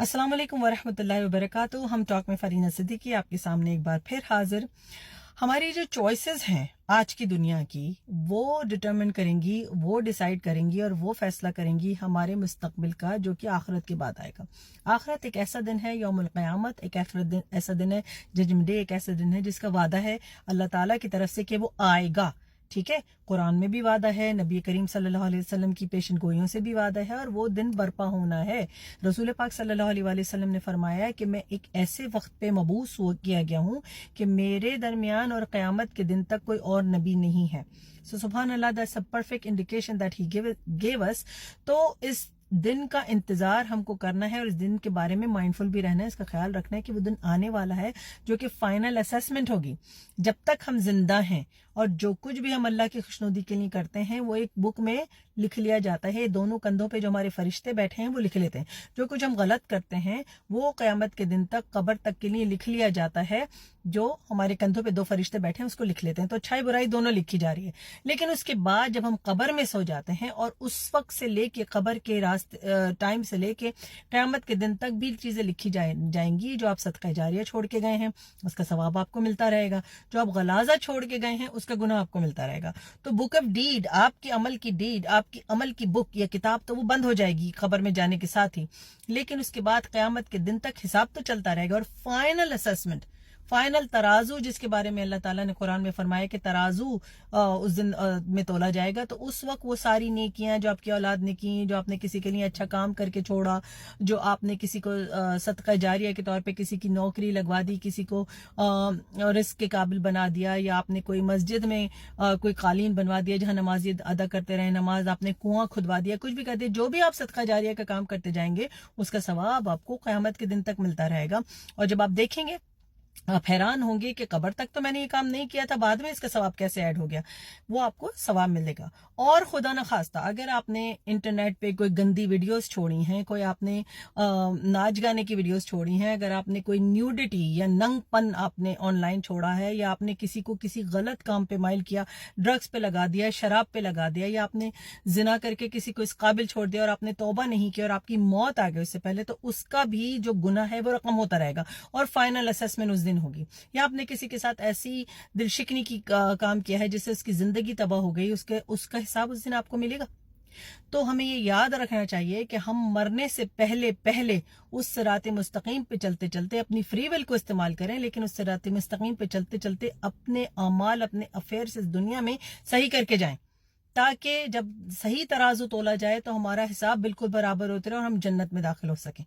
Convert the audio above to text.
अस्सलाम वालेकुम वरहमतुल्लाहि वबरकातुहू। हम टॉक में फरीना सिद्दीकी आपके सामने एक बार फिर हाजिर। हमारी जो चॉइसेस हैं आज की दुनिया की, वो डिटरमिन करेंगी, वो डिसाइड करेंगी और वो फैसला करेंगी हमारे मुस्तकबिल का, जो कि आखिरत के बाद आएगा। आखिरत एक ऐसा दिन है, यौमुल क़यामत एक ऐसा दिन है, जजमेंट डे एक ऐसा दिन है जिसका वादा है अल्लाह ताला की तरफ से कि वो आएगा। ठीक है, कुरान में भी वादा है, नबी करीम सल्लल्लाहु अलैहि वसल्लम की पेशन गोइयों से भी वादा है, और वो दिन बर्पा होना है। रसूल पाक सल्लल्लाहु अलैहि वसल्लम ने फरमाया है कि मैं एक ऐसे वक्त पे मबूस किया गया हूँ कि मेरे दरमियान और क़यामत के दिन तक कोई और नबी नहीं है। सो सुभान अल्लाह, that's a perfect indication that he give us. तो इस दिन का इंतजार हमको करना है और इस दिन के बारे में माइंडफुल भी रहना है, इसका ख्याल रखना है कि वो दिन आने वाला है जो कि फाइनल असेसमेंट होगी। जब तक हम जिंदा हैं और जो कुछ भी हम अल्लाह की खुशनुदी के लिए करते हैं वो एक बुक में लिख लिया जाता है। दोनों कंधों पे जो हमारे फरिश्ते बैठे हैं वो लिख लेते हैं। जो कुछ हम गलत करते हैं वो क़यामत के दिन तक, कब्र तक के लिए लिख लिया जाता है। जो हमारे कंधों पे दो फरिश्ते बैठे हैं उसको लिख लेते हैं। तो अच्छाई बुराई दोनों लिखी जा रही है। लेकिन उसके बाद जब हम कब्र में सो जाते हैं और उस वक्त से लेके कब्र के रास्ते टाइम से लेके क़यामत के दिन तक भी चीजें लिखी जाएंगी। जो आप सदका जारिया छोड़ के गए हैं उसका सवाब आपको मिलता रहेगा, जो आप गलाजा छोड़ के गए हैं उसका गुनाह आपको मिलता रहेगा। तो बुक ऑफ डीड, आपकी अमल की डीड, आपकी अमल की बुक या किताब, तो वो बंद हो जाएगी खबर में जाने के साथ ही। लेकिन उसके बाद क़यामत के दिन तक हिसाब तो चलता रहेगा। और फाइनल असेसमेंट, फाइनल तराजू, जिसके बारे में अल्लाह ताला ने कुरान में फरमाया कि तराजू उस दिन में तोला जाएगा। तो उस वक्त वो सारी नेकियां जो आपकी औलाद ने की, जो आपने किसी के लिए अच्छा काम करके छोड़ा, जो आपने किसी को सदका जारिया के तौर पे किसी की नौकरी लगवा दी, किसी को रिस्क के काबिल बना दिया, या आपने कोई मस्जिद में कोई कालीन बनवा दिया जहां नमाजी अदा करते रहे नमाज, आपने कुआं खुदवा दिया, कुछ भी कर दिया, जो भी आप सदका जारिया का काम करते जाएंगे उसका सवाब आपको क़यामत के दिन तक मिलता रहेगा। और जब आप देखेंगे आप हैरान होंगे कि कब्र तक तो मैंने ये काम नहीं किया था, बाद में इसका सवाब कैसे ऐड हो गया। वो आपको सवाब मिलेगा। और खुदा न खास्ता अगर आपने इंटरनेट पे कोई गंदी वीडियोस छोड़ी हैं, कोई आपने नाच गाने की वीडियोस छोड़ी हैं, अगर आपने कोई न्यूडिटी या नंगपन आपने ऑनलाइन छोड़ा है, या आपने किसी को किसी गलत काम पे माइल किया, ड्रग्स पे लगा दिया, शराब पे लगा दिया, या आपने जिना करके किसी को इस काबिल छोड़ दिया और आपने तौबा नहीं किया और आपकी मौत आ गई उससे पहले, तो उसका भी जो गुनाह है वो रकम होता रहेगा और फाइनल असेसमेंट उस दिन होगी। या आपने किसी के साथ ऐसी दिलशिकनी की काम किया है जिससे उसकी जिंदगी तबाह हो गई, उसका हिसाब उस दिन आपको मिलेगा। तो हमें ये याद रखना चाहिए कि हम मरने से पहले पहले उस सिरात मुस्तकीम पे चलते चलते अपनी फ्री विल को इस्तेमाल करें, लेकिन उस सिरात मुस्तकीम पे चलते चलते अपने अमाल, अपने अफेयर्स इस दुनिया में सही करके जाएं, ताकि जब सही तराजू तोला जाए तो हमारा हिसाब बिल्कुल बराबर होते रहे और हम जन्नत में दाखिल हो सकें।